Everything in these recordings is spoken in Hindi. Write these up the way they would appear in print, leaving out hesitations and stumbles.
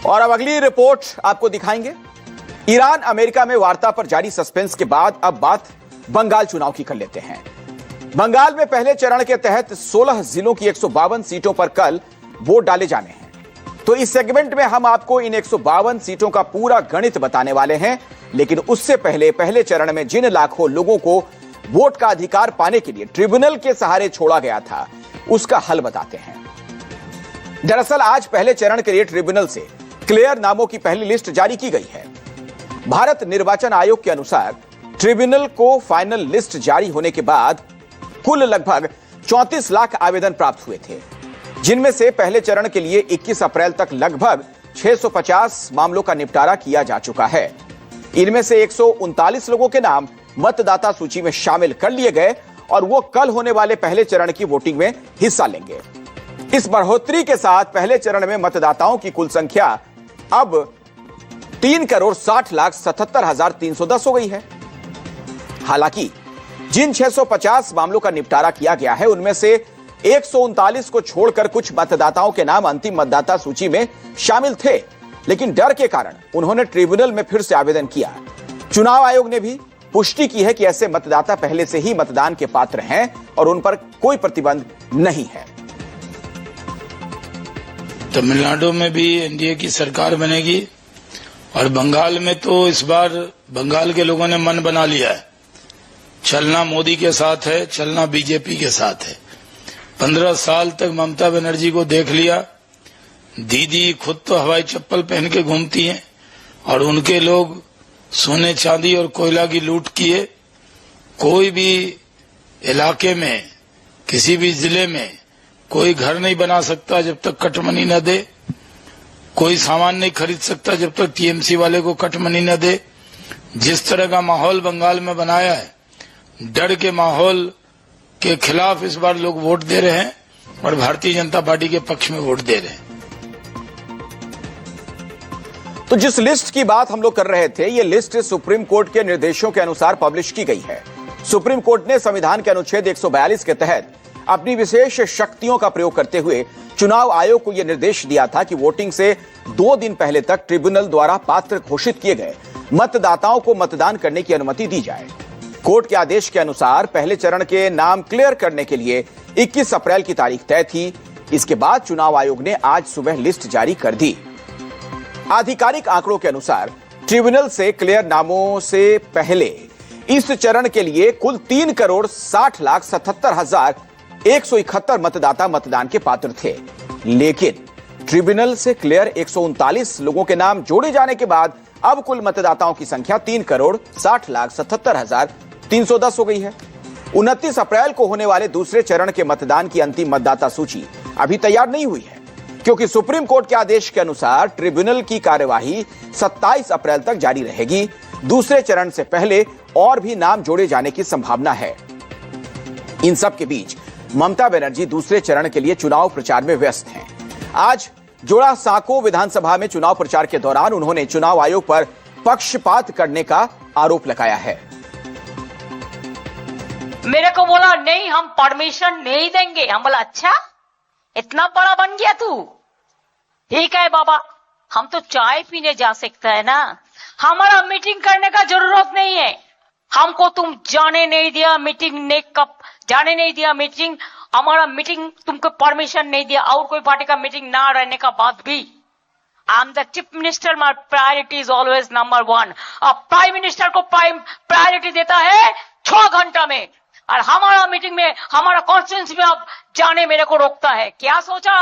और अब अगली रिपोर्ट आपको दिखाएंगे। ईरान अमेरिका में वार्ता पर जारी सस्पेंस के बाद अब बात बंगाल चुनाव की कर लेते हैं। बंगाल में पहले चरण के तहत 16 जिलों की 152 सीटों पर कल वोट डाले जाने हैं। तो इस सेगमेंट में हम आपको इन 152 सीटों का पूरा गणित बताने वाले हैं, लेकिन उससे पहले चरण में जिन लाखों लोगों को वोट का अधिकार पाने के लिए ट्रिब्यूनल के सहारे छोड़ा गया था, उसका हल बताते हैं। दरअसल आज पहले चरण के लिए ट्रिब्यूनल से क्लियर नामों की पहली लिस्ट जारी की गई है। भारत निर्वाचन आयोग के अनुसार ट्रिब्यूनल को फाइनल लिस्ट जारी होने के बाद कुल लगभग 34 लाख आवेदन प्राप्त हुए थे, जिनमें से पहले चरण के लिए 21 अप्रैल तक लगभग 650 मामलों का निपटारा किया जा चुका है। इनमें से 139 लोगों के नाम मतदाता सूची में शामिल कर लिए गए और वो कल होने वाले पहले चरण की वोटिंग में हिस्सा लेंगे। इस बढ़ोतरी के साथ पहले चरण में मतदाताओं की कुल संख्या अब 3,60,77,310 हो गई है। हालांकि जिन 650 मामलों का निपटारा किया गया है, उनमें से 139 को छोड़कर कुछ मतदाताओं के नाम अंतिम मतदाता सूची में शामिल थे, लेकिन डर के कारण उन्होंने ट्रिब्यूनल में फिर से आवेदन किया। चुनाव आयोग ने भी पुष्टि की है कि ऐसे मतदाता पहले से ही मतदान के पात्र हैं और उन पर कोई प्रतिबंध नहीं है। तमिलनाडु में भी एनडीए की सरकार बनेगी और बंगाल में तो इस बार बंगाल के लोगों ने मन बना लिया है, चलना मोदी के साथ है, चलना बीजेपी के साथ है। 15 साल तक ममता बनर्जी को देख लिया, दीदी खुद तो हवाई चप्पल पहन के घूमती हैं और उनके लोग सोने चांदी और कोयला की लूट किए। कोई भी इलाके में, किसी भी जिले में कोई घर नहीं बना सकता जब तक कट मनी न दे, कोई सामान नहीं खरीद सकता जब तक टीएमसी वाले को कट मनी न दे। जिस तरह का माहौल बंगाल में बनाया है, डर के माहौल के खिलाफ इस बार लोग वोट दे रहे हैं और भारतीय जनता पार्टी के पक्ष में वोट दे रहे हैं। तो जिस लिस्ट की बात हम लोग कर रहे थे, ये लिस्ट सुप्रीम कोर्ट के निर्देशों के अनुसार पब्लिश की गई है। सुप्रीम कोर्ट ने संविधान के अनुच्छेद 142 के तहत अपनी विशेष शक्तियों का प्रयोग करते हुए चुनाव आयोग को यह निर्देश दिया था कि वोटिंग से 2 दिन पहले तक ट्रिब्यूनल द्वारा पात्र घोषित किए गए मतदाताओं को मतदान करने की अनुमति दी जाए। कोर्ट के आदेश के अनुसार पहले चरण के नाम क्लियर करने के लिए 21 अप्रैल की तारीख तय थी। इसके बाद चुनाव आयोग ने आज सुबह लिस्ट जारी कर दी। आधिकारिक आंकड़ों के अनुसार ट्रिब्यूनल से क्लियर नामों से पहले इस चरण के लिए कुल 3,60,77,171 मतदाता मतदान के पात्र थे, लेकिन ट्रिब्यूनल से क्लियर 139 लोगों के नाम जोड़े जाने के बाद अब कुल मतदाताओं की संख्या 3,60,77,310 हो गई है। 29 अप्रैल को होने वाले दूसरे चरण के मतदान की अंतिम मतदाता सूची अभी तैयार नहीं हुई है, क्योंकि सुप्रीम कोर्ट के आदेश के अनुसार ट्रिब्यूनल की कार्यवाही 27 अप्रैल तक जारी रहेगी। दूसरे चरण से पहले और भी नाम जोड़े जाने की संभावना है। इन सब के बीच ममता बनर्जी दूसरे चरण के लिए चुनाव प्रचार में व्यस्त हैं। आज जोड़ा सांको विधानसभा में चुनाव प्रचार के दौरान उन्होंने चुनाव आयोग पर पक्षपात करने का आरोप लगाया है। मेरे को बोला नहीं, हम परमिशन नहीं देंगे। हम बोला अच्छा, इतना बड़ा बन गया तू, ठीक है बाबा, हम तो चाय पीने जा सकते हैं ना, हमारा मीटिंग करने का जरूरत नहीं है। हमको तुम जाने नहीं दिया मीटिंग, ने कब जाने नहीं दिया मीटिंग, हमारा मीटिंग तुमको परमिशन नहीं दिया, और कोई पार्टी का मीटिंग ना रहने का बाद भी I am the chief minister, my priority is always number 1। अब प्राइम मिनिस्टर को प्रायोरिटी देता है 6 घंटा में, और हमारा मीटिंग में, हमारा कॉन्स्टिट्यूंसी में अब जाने मेरे को रोकता है। क्या सोचा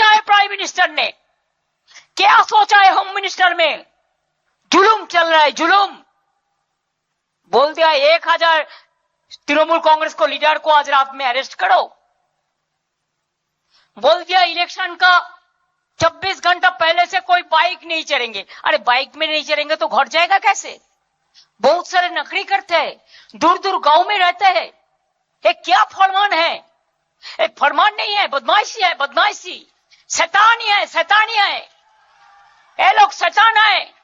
है प्राइम मिनिस्टर ने, क्या सोचा है होम मिनिस्टर में? जुलूम चल रहा है, जुलूम। बोल दिया 1000 तृणमूल कांग्रेस को लीडर को आज रात में अरेस्ट करो। बोल दिया इलेक्शन का 24 घंटा पहले से कोई बाइक नहीं चलेंगे। अरे बाइक में नहीं चलेंगे तो घर जाएगा कैसे? बहुत सारे नकरी करते हैं, दूर दूर गांव में रहते हैं। ये क्या फरमान है? एक फरमान नहीं है, बदमाशी है, बदमाशी, शैतानी है, शैतानी है। ये लोग शैतान है।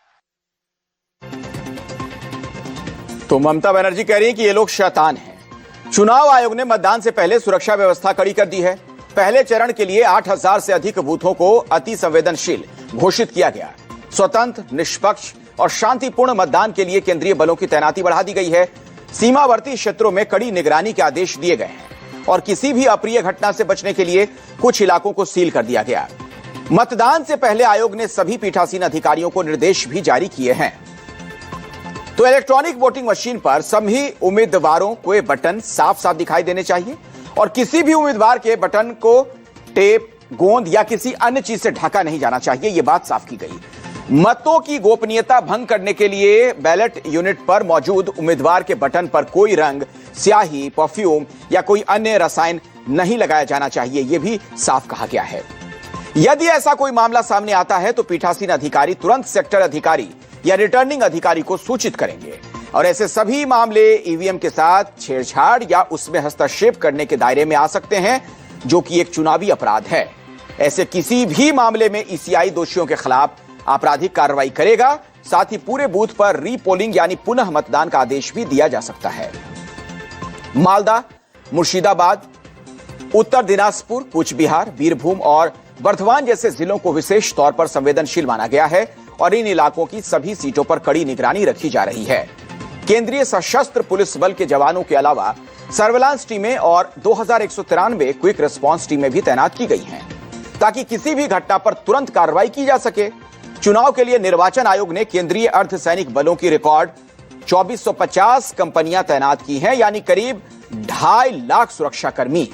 तो ममता बनर्जी कह रही है कि ये लोग शैतान हैं। चुनाव आयोग ने मतदान से पहले सुरक्षा व्यवस्था कड़ी कर दी है। पहले चरण के लिए 8,000 से अधिक बूथों को अति संवेदनशील घोषित किया गया। स्वतंत्र, निष्पक्ष और शांतिपूर्ण मतदान के लिए केंद्रीय बलों की तैनाती बढ़ा दी गई है। सीमावर्ती क्षेत्रों में कड़ी निगरानी के आदेश दिए गए हैं और किसी भी अप्रिय घटना से बचने के लिए कुछ इलाकों को सील कर दिया गया। मतदान से पहले आयोग ने सभी पीठासीन अधिकारियों को निर्देश भी जारी किए हैं। तो इलेक्ट्रॉनिक वोटिंग मशीन पर सभी उम्मीदवारों को बटन साफ साफ दिखाई देने चाहिए और किसी भी उम्मीदवार के बटन को टेप, गोंद या किसी अन्य चीज से ढका नहीं जाना चाहिए, यह बात साफ की गई। मतों की गोपनीयता भंग करने के लिए बैलेट यूनिट पर मौजूद उम्मीदवार के बटन पर कोई रंग, स्याही, परफ्यूम या कोई अन्य रसायन नहीं लगाया जाना चाहिए, यह भी साफ कहा गया है। यदि ऐसा कोई मामला सामने आता है तो पीठासीन अधिकारी तुरंत सेक्टर अधिकारी या रिटर्निंग अधिकारी को सूचित करेंगे और ऐसे सभी मामले ईवीएम के साथ छेड़छाड़ या उसमें हस्तक्षेप करने के दायरे में आ सकते हैं, जो कि एक चुनावी अपराध है। ऐसे किसी भी मामले में ईसीआई दोषियों के खिलाफ आपराधिक कार्रवाई करेगा। साथ ही पूरे बूथ पर रीपोलिंग यानी पुनः मतदान का आदेश भी दिया जा सकता है। मालदा, मुर्शिदाबाद, उत्तर दिनाजपुर, कूच बिहार, बीरभूम और बर्धवान जैसे जिलों को विशेष तौर पर संवेदनशील माना गया है और इन इलाकों की सभी सीटों पर कड़ी निगरानी रखी जा रही है। केंद्रीय सशस्त्र पुलिस बल के जवानों के अलावा सर्विलांस टीमें और 2193 क्विक रिस्पांस टीमें भी तैनात की गई हैं, ताकि किसी भी घटना पर तुरंत कार्रवाई की जा सके। चुनाव के लिए निर्वाचन आयोग ने केंद्रीय अर्धसैनिक बलों की रिकॉर्ड 2450 कंपनियां तैनात की हैं, यानी करीब 2.5 लाख सुरक्षाकर्मी।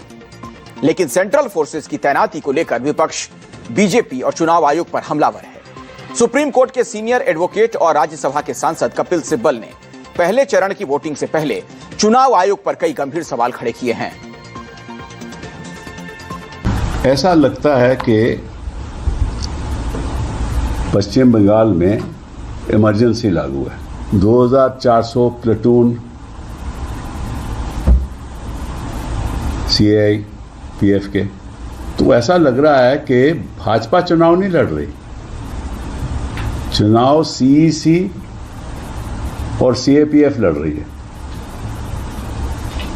लेकिन सेंट्रल फोर्सेस की तैनाती को लेकर विपक्ष, बीजेपी और चुनाव आयोग पर हमलावर है। सुप्रीम कोर्ट के सीनियर एडवोकेट और राज्यसभा के सांसद कपिल सिब्बल ने पहले चरण की वोटिंग से पहले चुनाव आयोग पर कई गंभीर सवाल खड़े किए हैं। ऐसा लगता है कि पश्चिम बंगाल में इमरजेंसी लागू है। 2400 प्लेटून सीएपीएफ के, तो ऐसा लग रहा है कि भाजपा चुनाव नहीं लड़ रही, चुनाव सीईसी और सीएपीएफ लड़ रही है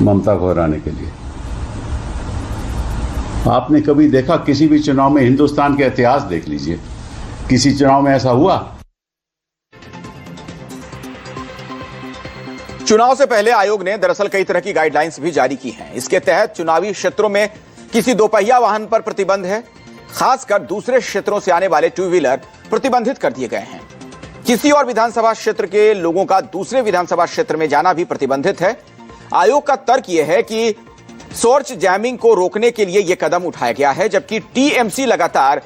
ममता को हराने के लिए। आपने कभी देखा किसी भी चुनाव में, हिंदुस्तान के इतिहास देख लीजिए, किसी चुनाव में ऐसा हुआ? चुनाव से पहले आयोग ने दरअसल कई तरह की गाइडलाइंस भी जारी की हैं। इसके तहत चुनावी क्षेत्रों में किसी दोपहिया वाहन पर प्रतिबंध है। खासकर दूसरे क्षेत्रों से आने वाले टू व्हीलर प्रतिबंधित कर दिए गए हैं। किसी और विधानसभा क्षेत्र के लोगों का दूसरे विधानसभा क्षेत्र में जाना भी प्रतिबंधित है। आयोग का तर्क यह है कि सोर्च जैमिंग को रोकने के लिए यह कदम उठाया गया है, जबकि टीएमसी लगातार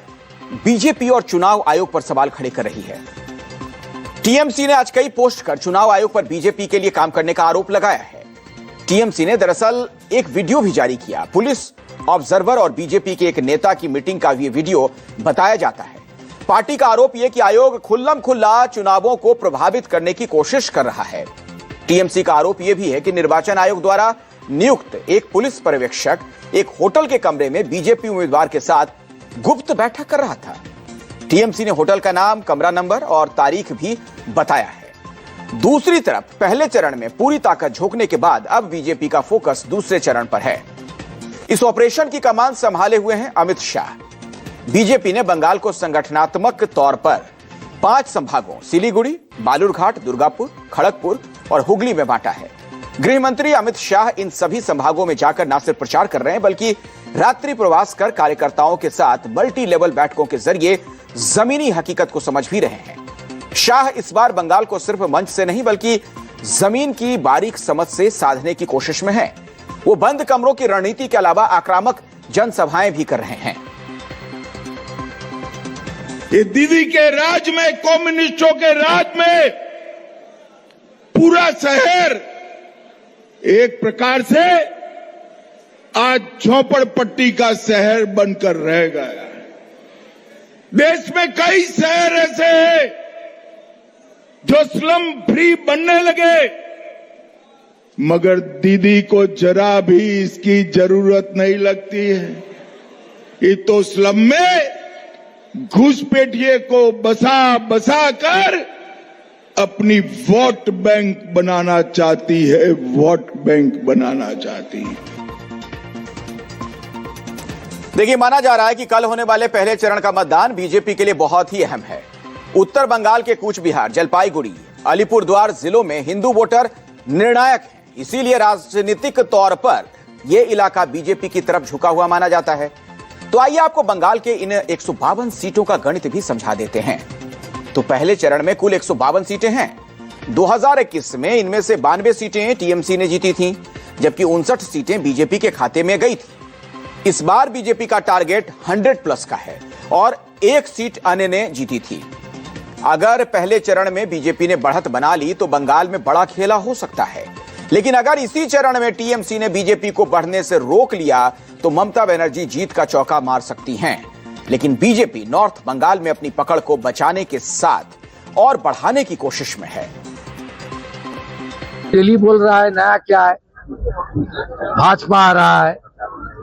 बीजेपी और चुनाव आयोग पर सवाल खड़े कर रही है। टीएमसी ने आज कई पोस्ट कर चुनाव आयोग पर बीजेपी के लिए काम करने का आरोप लगाया है। टीएमसी ने दरअसल एक वीडियो भी जारी किया। पुलिस ऑब्जर्वर और बीजेपी के एक नेता की मीटिंग का ये वीडियो बताया जाता है। पार्टी का आरोप यह कि आयोग खुल्लम खुल्ला चुनावों को प्रभावित करने की कोशिश कर रहा है। टीएमसी का आरोप यह भी है कि निर्वाचन आयोग द्वारा नियुक्त एक पुलिस पर्यवेक्षक एक होटल के कमरे में बीजेपी उम्मीदवार के साथ गुप्त बैठक कर रहा था। टीएमसी ने होटल का नाम, कमरा नंबर और तारीख भी बताया है। दूसरी तरफ पहले चरण में पूरी ताकत झोंकने के बाद अब बीजेपी का फोकस दूसरे चरण पर है। इस ऑपरेशन की कमान संभाले हुए हैं अमित शाह। बीजेपी ने बंगाल को संगठनात्मक तौर पर 5 संभागों सिलीगुड़ी, बालूरघाट, दुर्गापुर, खड़गपुर और हुगली में बांटा है। गृह मंत्री अमित शाह इन सभी संभागों में जाकर न सिर्फ प्रचार कर रहे हैं, बल्कि रात्रि प्रवास कर कार्यकर्ताओं के साथ मल्टी लेवल बैठकों के जरिए जमीनी हकीकत को समझ भी रहे हैं। शाह इस बार बंगाल को सिर्फ मंच से नहीं बल्कि जमीन की बारीक समझ से साधने की कोशिश में है। वो बंद कमरों की रणनीति के अलावा आक्रामक जनसभाएं भी कर रहे हैं। ये दीदी के राज में, कम्युनिस्टों के राज में पूरा शहर एक प्रकार से आज झोपड़पट्टी का शहर बनकर रह गया है। देश में कई शहर ऐसे हैं जो स्लम फ्री बनने लगे, मगर दीदी को जरा भी इसकी जरूरत नहीं लगती है। ये तो स्लम में घुसपैठिए को बसा कर अपनी वोट बैंक बनाना चाहती है, वोट बैंक बनाना चाहती है। देखिए, माना जा रहा है कि कल होने वाले पहले चरण का मतदान बीजेपी के लिए बहुत ही अहम है। उत्तर बंगाल के कूच बिहार, जलपाईगुड़ी, अलीपुरद्वार जिलों में हिंदू वोटर निर्णायक हैं, इसीलिए राजनीतिक तौर पर यह इलाका बीजेपी की तरफ झुका हुआ माना जाता है। तो आइए आपको बंगाल के इन 152 सीटों का गणित भी समझा देते हैं। तो पहले चरण में कुल 152 सीटें हैं। 2021 में इनमें से 92 सीटें टीएमसी ने जीती थीं, जबकि 59 सीटें बीजेपी के खाते में गई थी। इस बार बीजेपी का टारगेट 100+ का है और 1 सीट अन्य ने जीती थी। अगर पहले चरण में बीजेपी ने बढ़त बना ली तो बंगाल में बड़ा खेला हो सकता है, लेकिन अगर इसी चरण में टीएमसी ने बीजेपी को बढ़ने से रोक लिया तो ममता बनर्जी जीत का चौका मार सकती हैं। लेकिन बीजेपी नॉर्थ बंगाल में अपनी पकड़ को बचाने के साथ और बढ़ाने की कोशिश में है। दिल्ली बोल रहा है नया क्या है, भाजपा आ रहा है,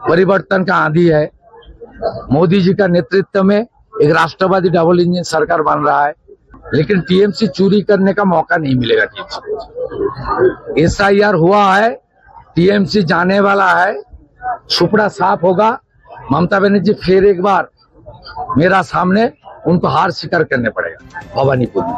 परिवर्तन का आंधी है। मोदी जी का नेतृत्व में एक राष्ट्रवादी डबल इंजन सरकार बन रहा है, लेकिन टीएमसी चोरी करने का मौका नहीं मिलेगा। टीएमसी एसआईआर हुआ है, टीएमसी जाने वाला है, छुपड़ा साफ होगा। ममता बनर्जी फिर एक बार मेरा सामने उनको हार स्वीकार करने पड़ेगा भवानीपुर में।